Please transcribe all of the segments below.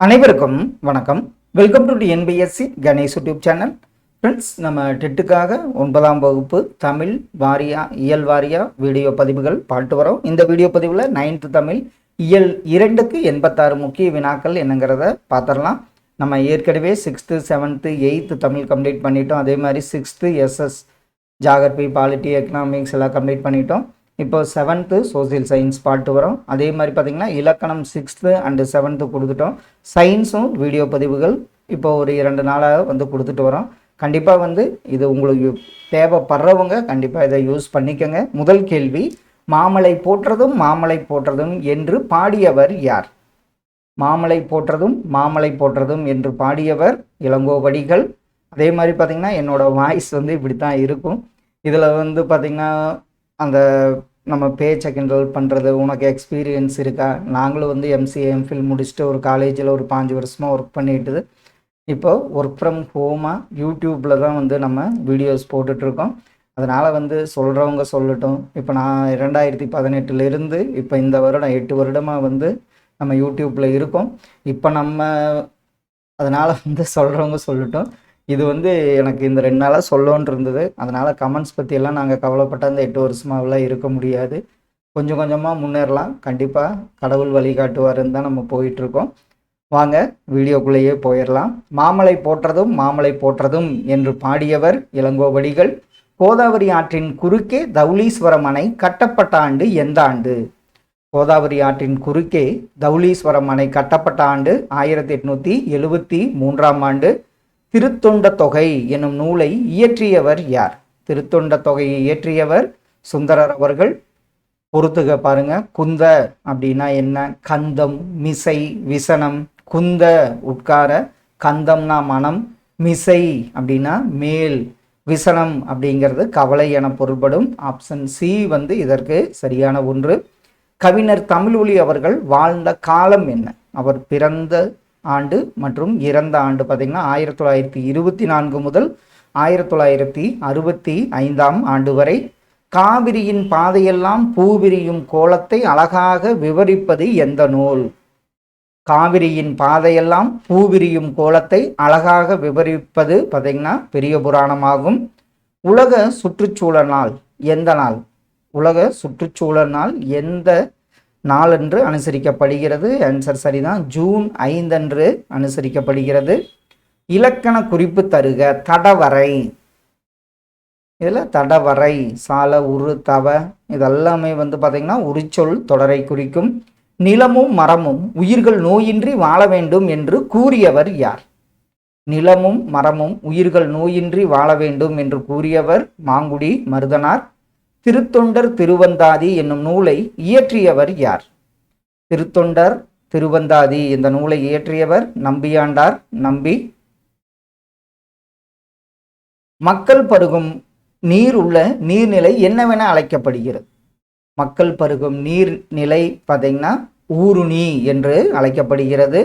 அனைவருக்கும் வணக்கம். Welcome to NPSC Ganesh YouTube channel. Friends, நம்ம டெட்டுக்காக 9ஆம் வகுப்பு தமிழ் வாரியா இயல் வாரியா வீடியோ பதிவுகள் பார்த்து வரோம். இந்த வீடியோ பதிவில் 9th தமிழ் இயல் 2க்கு 86 முக்கிய வினாக்கள் என்னங்கிறத பார்த்துடலாம். நம்ம ஏற்கனவே 6th 7th 8th Tamil complete பண்ணிட்டோம். அதே மாதிரி 6th SS geography polity economics எல்லாம் கம்ப்ளீட் பண்ணிட்டோம். இப்போ 7th சோசியல் சயின்ஸ் பார்த்து வரோம். அதே மாதிரி பார்த்திங்கன்னா இலக்கணம் 6th and 7th கொடுத்துட்டோம். சயின்ஸும் வீடியோ பதிவுகள் இப்போ ஒரு 2 நாளாக வந்து கொடுத்துட்டு வரோம். கண்டிப்பாக இது உங்களுக்கு தேவைப்படுறவங்க கண்டிப்பாக இதை யூஸ் பண்ணிக்கோங்க. முதல் கேள்வி, மாமலை போற்றதும் மாமலை போற்றதும் என்று பாடியவர் யார்? மாமலை போற்றதும் மாமலை போற்றதும் என்று பாடியவர் இளங்கோவடிகள். அதே மாதிரி பார்த்திங்கன்னா என்னோடய வாய்ஸ் இப்படி தான் இருக்கும். இதில் பார்த்திங்கன்னா அந்த நம்ம பேச்சை கிண்டல் பண்ணுறது, உனக்கு எக்ஸ்பீரியன்ஸ் இருக்கா? நாங்களும் எம்சிஏ எம்ஃபில் முடிச்சுட்டு ஒரு காலேஜில் ஒரு 5 வருஷமாக ஒர்க் பண்ணிட்டு இப்போ ஒர்க் ஃப்ரம் ஹோமாக யூடியூப்பில் தான் நம்ம வீடியோஸ் போட்டுட்ருக்கோம். அதனால் சொல்கிறவங்க சொல்லட்டும். இப்போ நான் 2018 இப்போ இந்த வருடம் 8 வருடமாக நம்ம யூடியூப்பில் இருக்கோம். இப்போ நம்ம அதனால் சொல்கிறவங்க சொல்லட்டும். இது எனக்கு இந்த 2 நாளாக சொல்லோன்னு இருந்தது. அதனால் கமெண்ட்ஸ் பற்றியெல்லாம் நாங்கள் கவலைப்பட்ட இந்த 8 வருஷமாகலாம் இருக்க முடியாது. கொஞ்சம் கொஞ்சமாக முன்னேறலாம். கண்டிப்பாக கடவுள் வழிகாட்டுவாருன்னு தான் நம்ம போயிட்டுருக்கோம். வாங்க வீடியோக்குள்ளேயே போயிடலாம். மாமலை போற்றதும் மாமலை போற்றதும் என்று பாடியவர் இளங்கோவடிகள். கோதாவரி ஆற்றின் குறுக்கே தௌலீஸ்வரம் அணை கட்டப்பட்ட ஆண்டு எந்த ஆண்டு? கோதாவரி ஆற்றின் குறுக்கே தௌலீஸ்வரம் அணை கட்டப்பட்ட ஆண்டு 1873ஆம் ஆண்டு. திருத்தொண்ட தொகை என்னும் நூலை இயற்றியவர் யார்? திருத்தொண்ட தொகையை இயற்றியவர் சுந்தரர் அவர்கள். பொறுத்துக பாருங்க. குந்த அப்படின்னா என்ன? கந்தம், மிசை, விசனம். குந்த உட்கார, கந்தம்னா மனம், மிசை அப்படின்னா மேல், விசனம் அப்படிங்கிறது கவலை என பொருள்படும். ஆப்ஷன் சி இதற்கு சரியான ஒன்று. கவிஞர் தமிழொலி அவர்கள் வாழ்ந்த காலம் என்ன? அவர் பிறந்த ஆண்டு மற்றும் இறந்த ஆண்டு பார்த்திங்கன்னா 1924 முதல் 1965ஆம் ஆண்டு வரை. காவிரியின் பாதையெல்லாம் பூவிரியும் கோலத்தை அழகாக விவரிப்பது எந்த நூல்? காவிரியின் பாதையெல்லாம் பூவிரியும் கோலத்தை அழகாக விவரிப்பது பார்த்திங்கன்னா பெரிய புராணமாகும். உலக சுற்றுச்சூழல் நாள் எந்த நாள்? உலக சுற்றுச்சூழல் நாள் எந்த நாளன்று அனுசரிக்கப்படுகிறது? ஆன்சர் சரிதான். ஜூன் 5 அன்று அனுசரிக்கப்படுகிறது. இலக்கண குறிப்பு தருக. தடவரை. இதில் தடவரை சால உரு தவ இதெல்லாமே பார்த்திங்கன்னா உரிச்சொல் தொடரை குறிக்கும். நிலமும் மரமும் உயிர்கள் நோயின்றி வாழ வேண்டும் என்று கூறியவர் யார்? நிலமும் மரமும் உயிர்கள் நோயின்றி வாழ வேண்டும் என்று கூறியவர் மாங்குடி மருதனார். திருத்தொண்டர் திருவந்தாதி என்னும் நூலை இயற்றியவர் யார்? திருத்தொண்டர் திருவந்தாதி இந்த நூலை இயற்றியவர் நம்பியாண்டார் நம்பி. மக்கள் பருகும் நீர் உள்ள நீர்நிலை என்னவென அழைக்கப்படுகிறது? மக்கள் பருகும் நீர்நிலை பார்த்தீங்கன்னா ஊருணி என்று அழைக்கப்படுகிறது.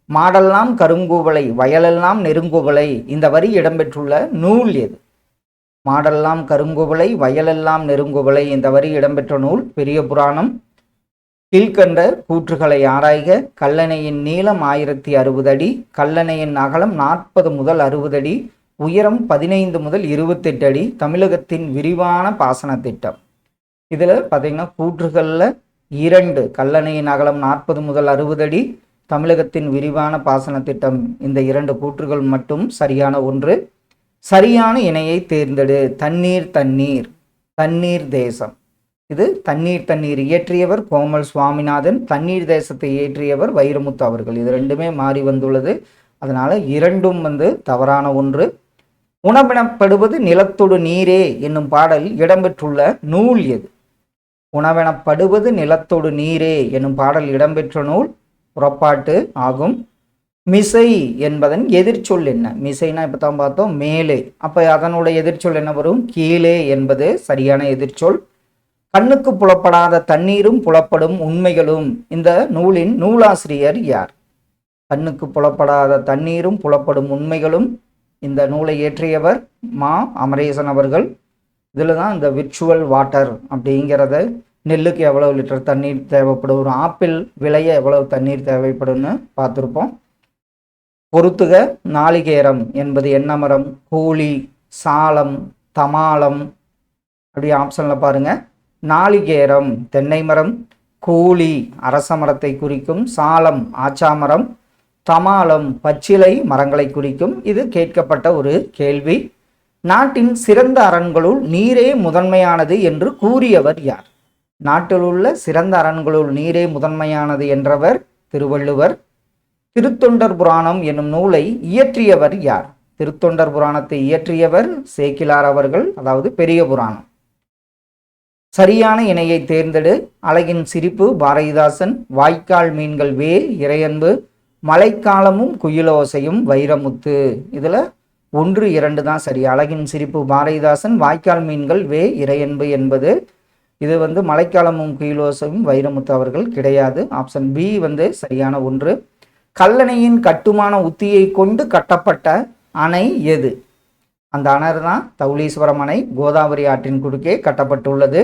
மாடெல்லாம் கருங்குவளை வயலெல்லாம் நெருங்குவளை இந்த வரி இடம்பெற்றுள்ள நூல் எது? மாடெல்லாம் கருங்குவளை வயலெல்லாம் நெருங்குவளை இந்த வரி இடம்பெற்ற நூல் பெரிய புராணம். கீழ்கண்ட கூற்றுகளை ஆராய்க. கல்லணையின் நீளம் 1060 அடி, கல்லணையின் அகலம் 40 முதல் 60 அடி, உயரம் 15 முதல் 28 அடி. தமிழகத்தின் விரிவான பாசன திட்டம். இதில் பார்த்தீங்கன்னா கூற்றுகளில் 2 கல்லணையின் அகலம் 40 முதல் 60 அடி, தமிழகத்தின் விரிவான பாசன திட்டம் இந்த 2 கூற்றுகள் மட்டும் சரியான ஒன்று. சரியான இணையை தேர்ந்தெடு. தண்ணீர் தண்ணீர் தண்ணீர் தேசம். இது தண்ணீர் தண்ணீர் இயற்றியவர் கோமல் சுவாமிநாதன். தண்ணீர் தேசத்தை இயற்றியவர் வைரமுத்து அவர்கள். இது 2மே மாறி வந்துள்ளது. அதனால் 2ம் தவறான ஒன்று. உணவெனப்படுவது நிலத்தொடு நீரே என்னும் பாடல் இடம்பெற்றுள்ள நூல் எது? உணவெனப்படுவது நிலத்தொடு நீரே என்னும் பாடல் இடம்பெற்ற நூல் புறப்பாட்டு ஆகும். மிசை என்பதன் எதிர்ச்சொல் என்ன? மிசைனா இப்போ தான் பார்த்தோம் மேலே. அப்போ அதனுடைய எதிர்ச்சொல் என்ன வரும்? கீழே என்பது சரியான எதிர்ச்சொல். கண்ணுக்கு புலப்படாத தண்ணீரும் புலப்படும் உண்மைகளும் இந்த நூலின் நூலாசிரியர் யார்? கண்ணுக்கு புலப்படாத தண்ணீரும் புலப்படும் உண்மைகளும் இந்த நூலை இயற்றியவர் மா அமரேசன் அவர்கள். இதில் தான் இந்த விர்ச்சுவல் வாட்டர் அப்படிங்கிறத நெல்லுக்கு எவ்வளவு லிட்டர் தண்ணீர் தேவைப்படும், ஒரு ஆப்பிள் விளைய எவ்வளவு தண்ணீர் தேவைப்படும்னு பார்த்துருப்போம். பொறுத்துக நாளிகேரம் என்பது என்ன மரம்? கூலி, சாலம், தமாலம். அப்படி ஆப்ஷனில் பாருங்க. நாளிகேரம் தென்னை மரம், கூலி அரச மரத்தை குறிக்கும், சாலம் ஆச்சாமரம், தமாலம் பச்சிலை மரங்களை குறிக்கும். இது கேட்கப்பட்ட ஒரு கேள்வி. நாட்டின் சிறந்த அரண்களுள் நீரே முதன்மையானது என்று கூறியவர் யார்? நாட்டில் உள்ள சிறந்த அரண்களுள் நீரே முதன்மையானது என்றவர் திருவள்ளுவர். திருத்தொண்டர் புராணம் என்னும் நூலை இயற்றியவர் யார்? திருத்தொண்டர் புராணத்தை இயற்றியவர் சேக்கிலார் அவர்கள், அதாவது பெரிய புராணம். சரியான இணையை தேர்ந்தெடு. அழகின் சிரிப்பு பாரதிதாசன், வாய்க்கால் மீன்கள் வே இறையன்பு, மழைக்காலமும் குயிலோசையும் வைரமுத்து. இதில் 1, 2 தான் சரி. அழகின் சிரிப்பு பாரதிதாசன், வாய்க்கால் மீன்கள் வே இறையன்பு என்பது. இது மழைக்காலமும் குயிலோசையும் வைரமுத்து அவர்கள் கிடையாது. ஆப்ஷன் பி சரியான ஒன்று. கல்லணையின் கட்டுமான உத்தியை கொண்டு கட்டப்பட்ட அணை எது? அந்த அணை தான் தௌலீஸ்வரம் அணை, கோதாவரி ஆற்றின் குறுக்கே கட்டப்பட்டுள்ளது.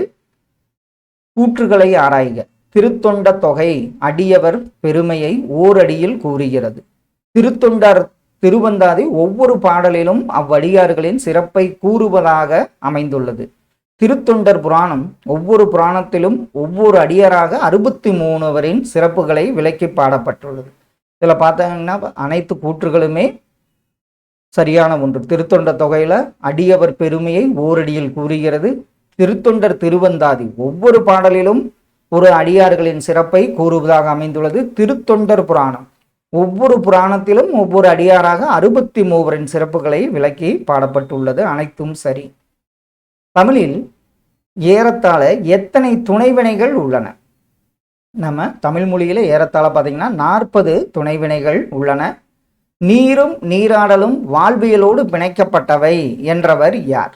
கூற்றுகளை ஆராய்க. திருத்தொண்ட தொகை அடியவர் பெருமையை ஓரடியில் கூறுகிறது. திருத்தொண்டர் திருவந்தாதி ஒவ்வொரு பாடலிலும் அவ்வடியார்களின் சிறப்பை கூறுவதாக அமைந்துள்ளது. திருத்தொண்டர் புராணம் ஒவ்வொரு புராணத்திலும் ஒவ்வொரு அடியாராக 63 சிறப்புகளை விளக்கி பாடப்பட்டுள்ளது. இதில் பார்த்தீங்கன்னா அனைத்து கூற்றுகளுமே சரியான ஒன்று. திருத்தொண்ட தொகையில் அடியவர் பெருமையை ஓரடியில் கூறுகிறது. திருத்தொண்டர் திருவந்தாதி ஒவ்வொரு பாடலிலும் ஒரு அடியார்களின் சிறப்பை கூறுவதாக அமைந்துள்ளது. திருத்தொண்டர் புராணம் ஒவ்வொரு புராணத்திலும் ஒவ்வொரு அடியாராக 63 சிறப்புகளை விளக்கி பாடப்பட்டுள்ளது. அனைத்தும் சரி. தமிழில் ஏறத்தாழ எத்தனை துணைவினைகள் உள்ளன? நம்ம தமிழ் மொழியில ஏறத்தாழ பார்த்தீங்கன்னா 40 துணைவினைகள் உள்ளன. நீரும் நீராடலும் வாழ்வியலோடு பிணைக்கப்பட்டவை என்றவர் யார்?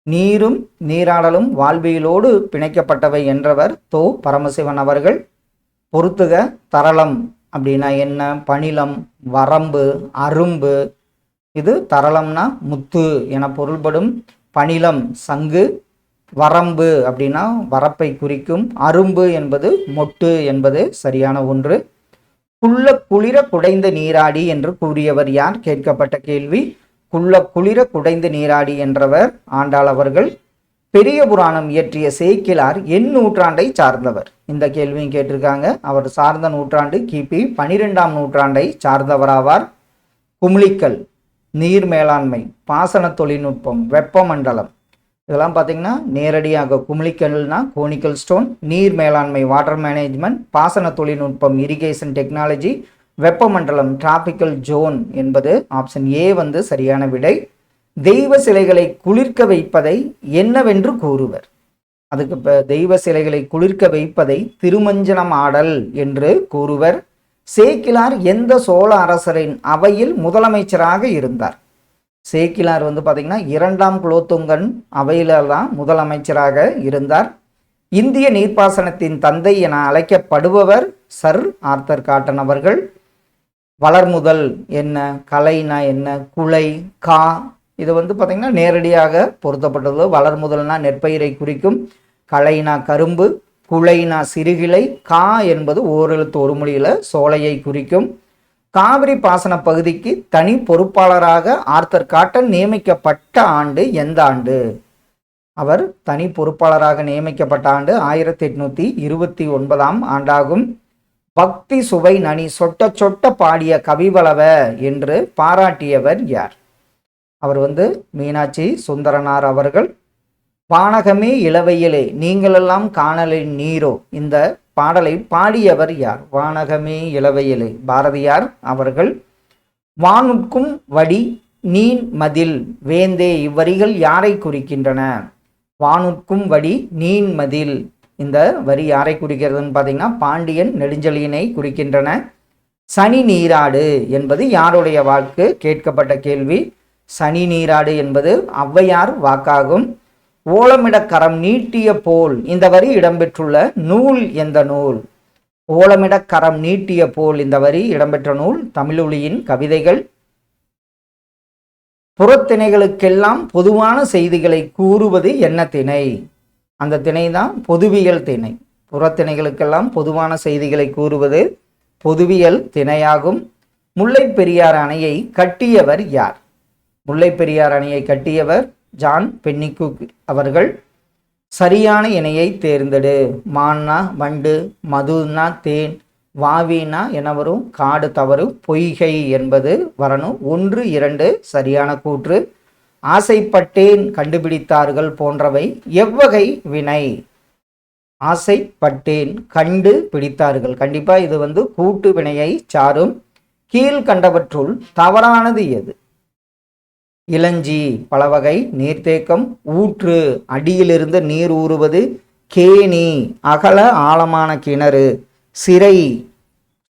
நீரும் நீராடலும் வாழ்வியலோடு பிணைக்கப்பட்டவை என்றவர் தோ பரமசிவன் அவர்கள். பொறுத்துக தரளம் அப்படின்னா என்ன? பணிலம், வரம்பு, அரும்பு. இது தரளம்னா முத்து என பொருள்படும். பணிலம் சங்கு, வரம்பு அப்படின்னா வரப்பை குறிக்கும், அரும்பு என்பது மொட்டு என்பது சரியான ஒன்று. குள்ள குளிர குடைந்த நீராடி என்று கூறியவர் யார்? கேட்கப்பட்ட கேள்வி. குள்ள குளிர குடைந்த நீராடி என்றவர் ஆண்டாள் அவர்கள். பெரிய புராணம் இயற்றிய சேக்கிலார் நூற்றாண்டை சார்ந்தவர்? இந்த கேள்வியும் கேட்டிருக்காங்க. அவர் சார்ந்த நூற்றாண்டு கிபி 12ஆம் நூற்றாண்டை சார்ந்தவராவார். குமிழிக்கல், நீர் மேலாண்மை, பாசன தொழில்நுட்பம், வெப்பமண்டலம். இதெல்லாம் பார்த்தீங்கன்னா நேரடியாக குமிழிக்கல்னா கோனிக்கல் ஸ்டோன், நீர் மேலாண்மை வாட்டர் மேனேஜ்மெண்ட், பாசன தொழில்நுட்பம் இரிகேஷன் டெக்னாலஜி, வெப்பமண்டலம் டிராபிக்கல் ஜோன் என்பது ஆப்ஷன் ஏ சரியான விடை. தெய்வ சிலைகளை குளிர்க்க வைப்பதை என்னவென்று கூறுவர்? அதுக்கு தெய்வ சிலைகளை குளிர்க்க வைப்பதை திருமஞ்சனம் ஆடல் என்று கூறுவர். சேக்கிலார் எந்த சோழ அரசரின் அவையில் முதலமைச்சராக இருந்தார்? சேக்கிலார் பார்த்தீங்கன்னா 2ஆம் குலோத்துங்கன் அவையில தான் முதலமைச்சராக இருந்தார். இந்திய நீர்ப்பாசனத்தின் தந்தை என அழைக்கப்படுபவர் சர் ஆர்த்தர் காட்டன் அவர்கள். வளர்முதல் என்ன? கலைனா என்ன? குலை, கா. இது பார்த்தீங்கன்னா நேரடியாக பொருத்தப்பட்டது. வளர்முதல்னா நெற்பயிரை குறிக்கும், கலைனா கரும்பு, குலைனா சிறுகிளை, கா என்பது ஓரெழுத்து ஒரு மொழியில சோலையை குறிக்கும். காவிரி பாசன பகுதிக்கு தனி பொறுப்பாளராக ஆர்த்தர் காட்டன் நியமிக்கப்பட்ட ஆண்டு எந்த ஆண்டு? அவர் தனி பொறுப்பாளராக நியமிக்கப்பட்ட ஆண்டு 1829ஆம் ஆண்டாகும். பக்தி சுவை நனி சொட்ட சொட்ட பாடிய கவிவளவ என்று பாராட்டியவர் யார்? அவர் மீனாட்சி சுந்தரனார் அவர்கள். வானகமே இளவையிலே நீங்களெல்லாம் காணலின் நீரோ, இந்த பாடலை பாடியவர் யார்? வானகமே இளவையிலே பாரதியார் அவர்கள். வானுட்கும் வடி நீன் மதில் வேந்தே, இவ்வரிகள் யாரை குறிக்கின்றன? வானுட்கும் வடி நீன் மதில், இந்த வரி யாரை குறிக்கிறதுன்னு பார்த்தீங்கன்னா பாண்டியன் நெடுஞ்செழியனை குறிக்கின்றன. சனி நீராடு என்பது யாருடைய வாக்கு? கேட்கப்பட்ட கேள்வி. சனி நீராடு என்பது ஔவையார் வாக்காகும். ஓலமிட கரம் நீட்டிய போல், இந்த வரி இடம்பெற்றுள்ள நூல் எந்த நூல்? ஓலமிட கரம் நீட்டிய போல் இந்த வரி இடம்பெற்ற நூல் தமிழொலியின் கவிதைகள். புறத்திணைகளுக்கெல்லாம் பொதுவான செய்திகளை கூறுவது என்ன திணை? அந்த திணை தான் பொதுவியல் திணை. புறத்திணைகளுக்கெல்லாம் பொதுவான செய்திகளை கூறுவது பொதுவியல் திணையாகும். முல்லை பெரியாறு அணையை கட்டியவர் யார்? முல்லை பெரியாறு அணையை கட்டியவர் ஜான் பென்னிகுக் அவர்கள். சரியான இணையை தேர்ந்தெடு. மான்னா வண்டு, மதுனா தேன், வாவினா என வரும், காடு தவறு, பொய்கை என்பது வரணும். 1, 2 சரியான கூற்று. ஆசைப்பட்டேன், கண்டுபிடித்தார்கள் போன்றவை எவ்வகை வினை? ஆசைப்பட்டேன், கண்டு பிடித்தார்கள், கண்டிப்பா இது கூட்டு வினையை சாரும். கீழ்கண்டவற்றுள் தவறானது எது? இளஞ்சி பலவகை நீர்த்தேக்கம், ஊற்று அடியிலிருந்து நீர் ஊறுவது, கேணி அகல ஆழமான கிணறு, சிறை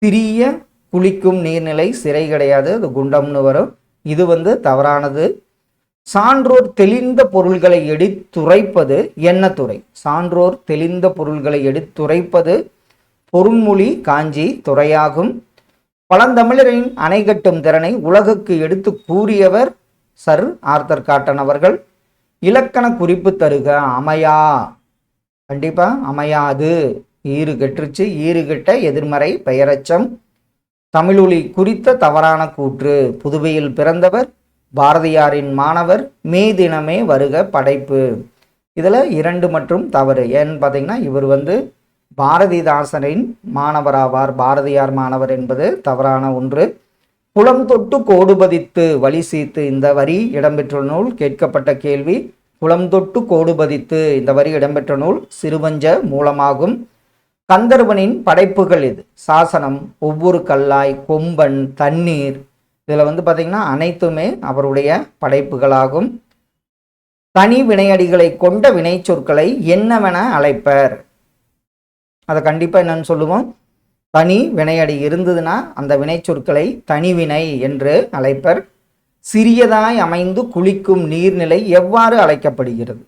சிறிய குளிக்கும் நீர்நிலை, சிறை கிடையாது, அது குண்டம்னு வரும், இது தவறானது. சான்றோர் தெளிந்த பொருள்களை எடுத்துரைப்பது என்ன துறை? சான்றோர் தெளிந்த பொருள்களை எடுத்துரைப்பது பொருண்மொழி காஞ்சி துறையாகும். பழந்தமிழரின் அணை கட்டும் திறனை உலகுக்கு எடுத்து கூறியவர் சர் ஆர்தர் காட்டன் அவர்கள். இலக்கண குறிப்பு தருக. அமையா, கண்டிப்பா அமையாது, ஈறு கெட்டுருச்சு, ஈறு கெட்ட எதிர்மறை பெயரச்சம். தமிழொலி குறித்த தவறான கூற்று. புதுவையில் பிறந்தவர், பாரதியாரின் மாணவர், மே தினமே வருக படைப்பு. இதில் 2 மற்றும் தவறு. ஏன்னு பார்த்தீங்கன்னா இவர் பாரதிதாசனின் மாணவராவார், பாரதியார் மாணவர் என்பது தவறான ஒன்று. புலம் தொட்டு கோடு பதித்து வழி சீத்து, இந்த வரி இடம்பெற்ற நூல். கேட்கப்பட்ட கேள்வி, புலம் தொட்டு கோடு பதித்து இந்த வரி இடம்பெற்ற நூல் சிறுவஞ்ச மூலமாகும். கந்தர்வனின் படைப்புகள் இது. சாசனம், ஒவ்வொரு கல்லாய், கொம்பன், தண்ணீர், இதில் பார்த்தீங்கன்னா அனைத்துமே அவருடைய படைப்புகளாகும். தனி வினையடிகளை கொண்ட வினை சொற்களை என்னவென அழைப்பர்? அதை கண்டிப்பாக என்னன்னு சொல்லுவோம், தனி வினையடி இருந்ததுன்னா அந்த வினை சொற்களை தனிவினை என்று அழைப்பர். சிறியதாய் அமைந்து குளிக்கும் நீர்நிலை எவ்வாறு அழைக்கப்படுகிறது?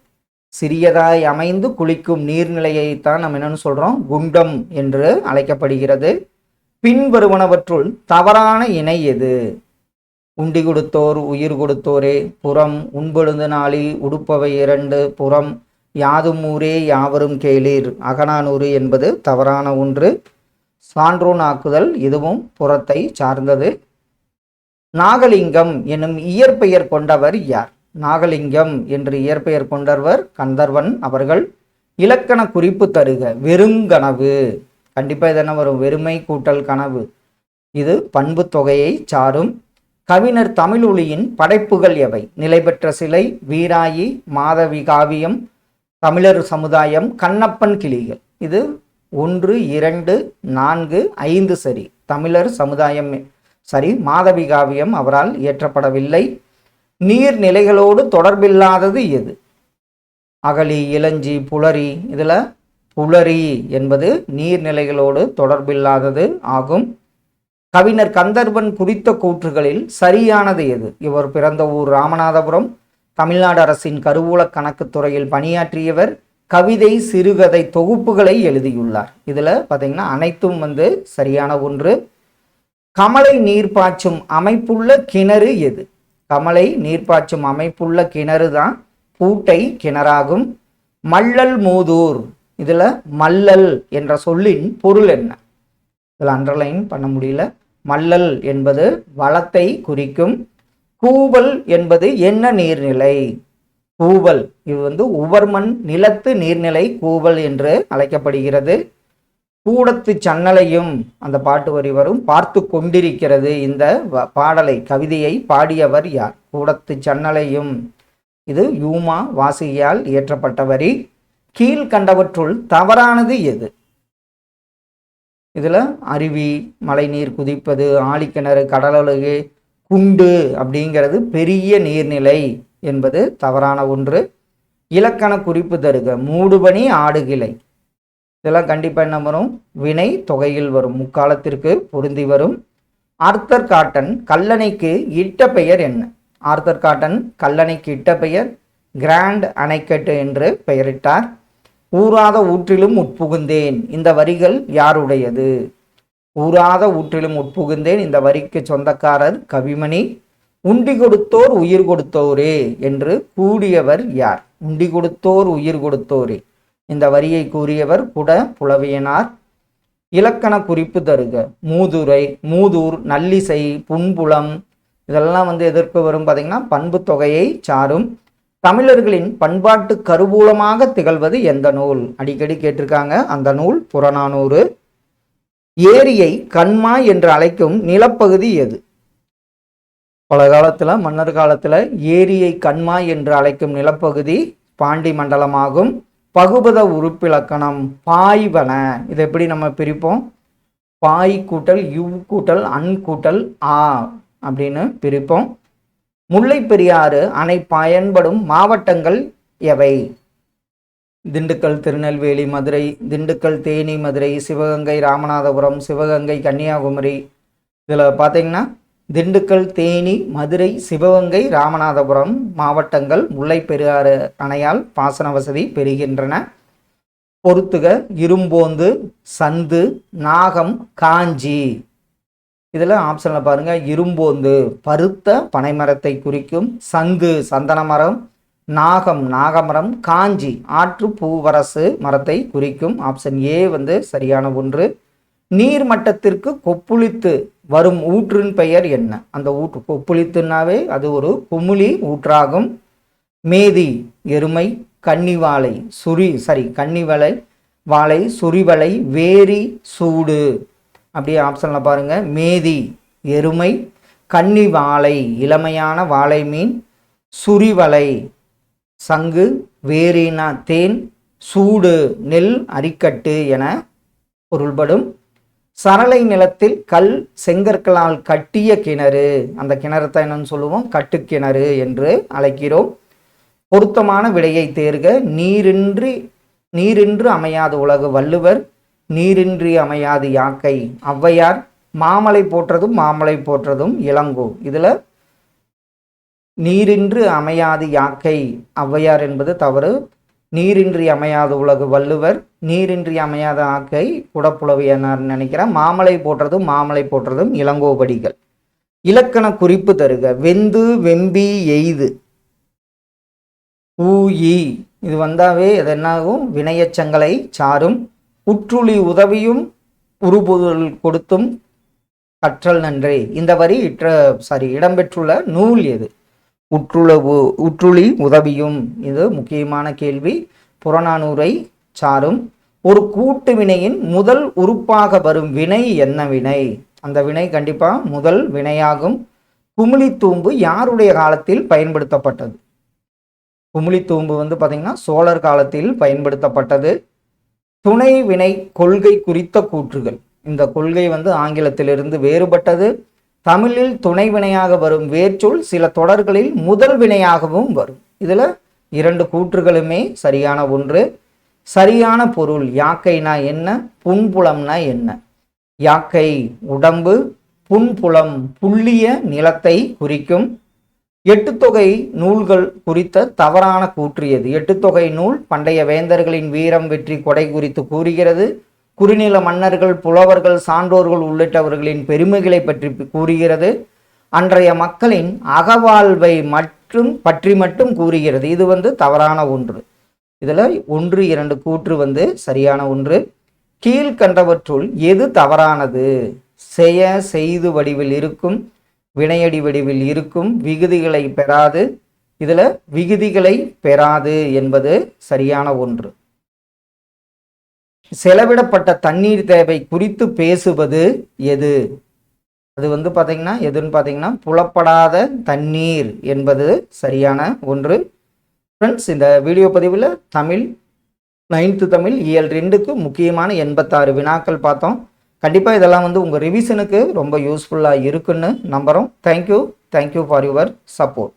சிறியதாய் அமைந்து குளிக்கும் நீர்நிலையைத்தான் நம்ம என்னன்னு சொல்றோம், குண்டம் என்று அழைக்கப்படுகிறது. பின்வருவனவற்றுள் தவறான இணை எது? உண்டி கொடுத்தோர், உயிர் கொடுத்தோரே, புறம், உண்பொழுது நாளி, உடுப்பவை 2, புறம், யாதும் ஊரே யாவரும் கேளீர், அகநானூறு என்பது தவறான ஒன்று. சான்றோன் ஆக்குதல், இதுவும் புறத்தை சார்ந்தது. நாகலிங்கம் எனும் இயற்பெயர் கொண்டவர் யார்? நாகலிங்கம் என்று இயற்பெயர் கொண்டவர் கந்தர்வன் அவர்கள். இலக்கண குறிப்பு தருக. வெறுங்கனவு, கண்டிப்பா இது என்ன வரும், வெறுமை கூட்டல் கனவு, இது பண்பு தொகையை சாரும். கவிஞர் தமிழொலியின் படைப்புகள் எவை? நிலைபெற்ற சிலை, வீராயி, மாதவி காவியம், தமிழர் சமுதாயம், கண்ணப்பன் கிளிகள். இது 1, 2, 4, 5 சரி. தமிழர் சமுதாயம் சரி. மாதவி காவியம் அவரால் இயற்றப்படவில்லை. நீர்நிலைகளோடு தொடர்பில்லாதது எது? அகழி, இளஞ்சி, புலரி. இதில் புலரி என்பது நீர்நிலைகளோடு தொடர்பில்லாதது ஆகும். கவிஞர் கந்தர்வன் குறித்த கூற்றுகளில் சரியானது எது? இவர் பிறந்த ஊர் ராமநாதபுரம். தமிழ்நாடு அரசின் கருவூல கணக்கு துறையில் பணியாற்றியவர். கவிதை, சிறுகதை தொகுப்புகளை எழுதியுள்ளார். இதில் பார்த்தீங்கன்னா அனைத்தும் சரியான ஒன்று. கமலை நீர்ப்பாய்ச்சும் அமைப்புள்ள கிணறு எது? கமலை நீர்ப்பாய்ச்சும் அமைப்புள்ள கிணறு தான் பூட்டை கிணறாகும். மல்லல் மூதூர், இதில் மல்லல் என்ற சொல்லின் பொருள் என்ன? இதில் அண்டர்லைன் பண்ண முடியல. மல்லல் என்பது வளத்தை குறிக்கும். கூவல் என்பது என்ன நீர்நிலை? கூவல் இது உவர்மண் நிலத்து நீர்நிலை கூவல் என்று அழைக்கப்படுகிறது. கூடத்து சன்னலையும் அந்த பாட்டு வரி வரும், பார்த்து கொண்டிருக்கிறது. இந்த பாடலை, கவிதையை பாடியவர் யார்? கூடத்து சன்னலையும், இது யூமா வாசியால் இயற்றப்பட்ட வரி. கீழ்கண்டவற்றுள் தவறானது எது? இதுல அருவி, மழைநீர் குதிப்பது, ஆழிக்கிணறு, கடலொழுகு, குண்டு அப்படிங்கிறது பெரிய நீர்நிலை என்பது தவறான ஒன்று. இலக்கண குறிப்பு தருக. மூடுபனி, ஆடுகிளை, இதெல்லாம் கண்டிப்பாக என்ன வரும், வினை தொகையில் வரும், முக்காலத்திற்கு பொருந்தி வரும். ஆர்தர் காட்டன் கல்லணைக்கு இட்ட பெயர் என்ன? ஆர்தர் காட்டன் கல்லணைக்கு இட்ட பெயர் கிராண்ட் அணைக்கட்டு என்று பெயரிட்டார். ஊராத ஊற்றிலும் உட்புகுந்தேன், இந்த வரிகள் யாருடையது? ஊராத ஊற்றிலும் உட்புகுந்தேன், இந்த வரிக்கு சொந்தக்காரர் கவிமணி. உண்டி கொடுத்தோர் உயிர் கொடுத்தோரே என்று கூடியவர் யார்? உண்டி கொடுத்தோர் உயிர் கொடுத்தோரே, இந்த வரியை கூறியவர் குட புலவியனார். இலக்கண குறிப்பு தருக. மூதுரை, மூதூர், நல்லிசை, புன்புலம் இதெல்லாம் வந்து எதற்கு வரும் பார்த்தீங்கன்னா பண்பு தொகையை சாரும். தமிழர்களின் பண்பாட்டு கருவூலமாக திகழ்வது எந்த நூல்? அடிக்கடி கேட்டிருக்காங்க. அந்த நூல் புறநானூறு. ஏரியை கண்மாய் என்று அழைக்கும் நிலப்பகுதி எது? பல காலத்தில் மன்னர் காலத்தில் ஏரியை கண்மாய் என்று அழைக்கும் நிலப்பகுதி பாண்டி மண்டலமாகும். பகுபத உறுப்பிலக்கணம் பாய்வன. இதை எப்படி நம்ம பிரிப்போம்? பாய் கூட்டல் யு கூட்டல் அன் கூட்டல் ஆ அப்படின்னு பிரிப்போம். முல்லை பெரியாறு அணை பயன்படும் மாவட்டங்கள் எவை? திண்டுக்கல், திருநெல்வேலி, மதுரை, திண்டுக்கல், தேனி, மதுரை, சிவகங்கை, ராமநாதபுரம், சிவகங்கை, கன்னியாகுமரி. இதில் பார்த்தீங்கன்னா திண்டுக்கல், தேனி, மதுரை, சிவகங்கை, ராமநாதபுரம் மாவட்டங்கள் முல்லை பெரியாறு அணையால் பாசன வசதி பெறுகின்றன. பொறுத்துக. இரும்போந்து, சந்து, நாகம், காஞ்சி. இதில் ஆப்ஷனில் பாருங்கள். இரும்போந்து பருத்த பனைமரத்தை குறிக்கும். சந்து சந்தன மரம். நாகம் நாகமரம். காஞ்சி ஆற்று பூவரசு மரத்தை குறிக்கும். ஆப்ஷன் ஏ வந்து சரியான ஒன்று. நீர்மட்டத்திற்கு கொப்புளித்து வரும் ஊற்றின் பெயர் என்ன? அந்த ஊற்று கொப்புளித்துனாவே அது ஒரு குமுளி ஊற்றாகும். மேதி எருமை, கன்னிவாழை, கன்னிவளை வாழை, சுரிவளை, வேரி, சூடு. அப்படியே ஆப்ஷனில் பாருங்கள். மேதி எருமை, கன்னிவாழை இளமையான வாழை மீன், சுரிவளை சங்கு, வேரினா தேன், சூடு நெல் அரிக்கட்டு என பொருள்படும். சரளை நிலத்தில் கல் செங்கற்களால் கட்டிய கிணறு. அந்த கிணறுத்தான் என்னன்னு சொல்லுவோம்? கட்டுக்கிணறு என்று அழைக்கிறோம். பொருத்தமான விடையை தேர்க. நீரின்றி அமையாது உலகு வள்ளுவர். நீரின்றி அமையாது யாக்கை ஔவையார். மாமலை போற்றதும் இளங்கோ. இதுல நீரின்றி அமையாது யாக்கை ஔவையார் என்பது தவறு. நீரின்றி அமையாத உலகு வள்ளுவர். நீரின்றி அமையாத ஆக்கை குடப்புலவியனார்னு நினைக்கிறேன். மாமலை போற்றதும் இளங்கோவடிகள். இலக்கண குறிப்பு தருக. வெந்து, வெம்பி, எய்து, ஊயி. இது வந்தாவே அது என்னாகும்? வினையச்சங்களை சாரும். உற்றுளி உதவியும் உருபொருள் கொடுத்தும் கற்றல் நன்றே. இந்த வரி இடம்பெற்றுள்ள நூல் எது? உற்றுளி உதவியும். இது முக்கியமான கேள்வி. புறநானூரை சாரும். ஒரு கூட்டு வினையின் முதல் உறுப்பாக வரும் வினை என்ன வினை? அந்த வினை கண்டிப்பா முதல் வினையாகும். குமிழித்தூம்பு யாருடைய காலத்தில் பயன்படுத்தப்பட்டது? குமிழித்தூம்பு வந்து பார்த்தீங்கன்னா சோழர் காலத்தில் பயன்படுத்தப்பட்டது. துணை வினை கொள்கை குறித்த கூற்றுகள். இந்த கொள்கை வந்து ஆங்கிலத்திலிருந்து வேறுபட்டது. தமிழில் துணை வினையாக வரும் வேர்ச்சொல் சில தொடர்களில் முதல் வினையாகவும் வரும். இதுல 2 கூற்றுகளுமே சரியான ஒன்று. சரியான பொருள். யாக்கைனா என்ன? புன்புலம்னா என்ன? யாக்கை உடம்பு, புன்புலம் புள்ளிய நிலத்தை குறிக்கும். எட்டுத்தொகை நூல்கள் குறித்த தவறான கூற்று எது? எட்டுத்தொகை நூல் பண்டைய வேந்தர்களின் வீரம், வெற்றி, கொடை குறித்து கூறுகிறது. குறுநில மன்னர்கள், புலவர்கள், சான்றோர்கள் உள்ளிட்டவர்களின் பெருமைகளை பற்றி கூறுகிறது. அன்றைய மக்களின் அகவாழ்வை பற்றி மட்டும் கூறுகிறது. இது வந்து தவறான ஒன்று. இதுல 1, 2 கூற்று வந்து சரியான ஒன்று. கீழ்கண்டவற்றுள் எது தவறானது? செய்து வடிவில் இருக்கும், வினையடி வடிவில் இருக்கும், விகுதிகளை பெறாது. இதுல விகுதிகளை பெறாது என்பது சரியான ஒன்று. செலவிடப்பட்ட தண்ணீர் தேவை குறித்து பேசுவது எது? அது வந்து எதுன்னு பார்த்தீங்கன்னா புலப்படாத தண்ணீர் என்பது சரியான ஒன்று. ஃப்ரெண்ட்ஸ், இந்த வீடியோ பதிவில் தமிழ் 9th தமிழ் இயல் 2க்கு முக்கியமான 86 வினாக்கள் பார்த்தோம். கண்டிப்பாக இதெல்லாம் வந்து உங்கள் ரிவிஷனுக்கு ரொம்ப யூஸ்ஃபுல்லாக இருக்குன்னு நம்புகிறோம். Thank you for your support.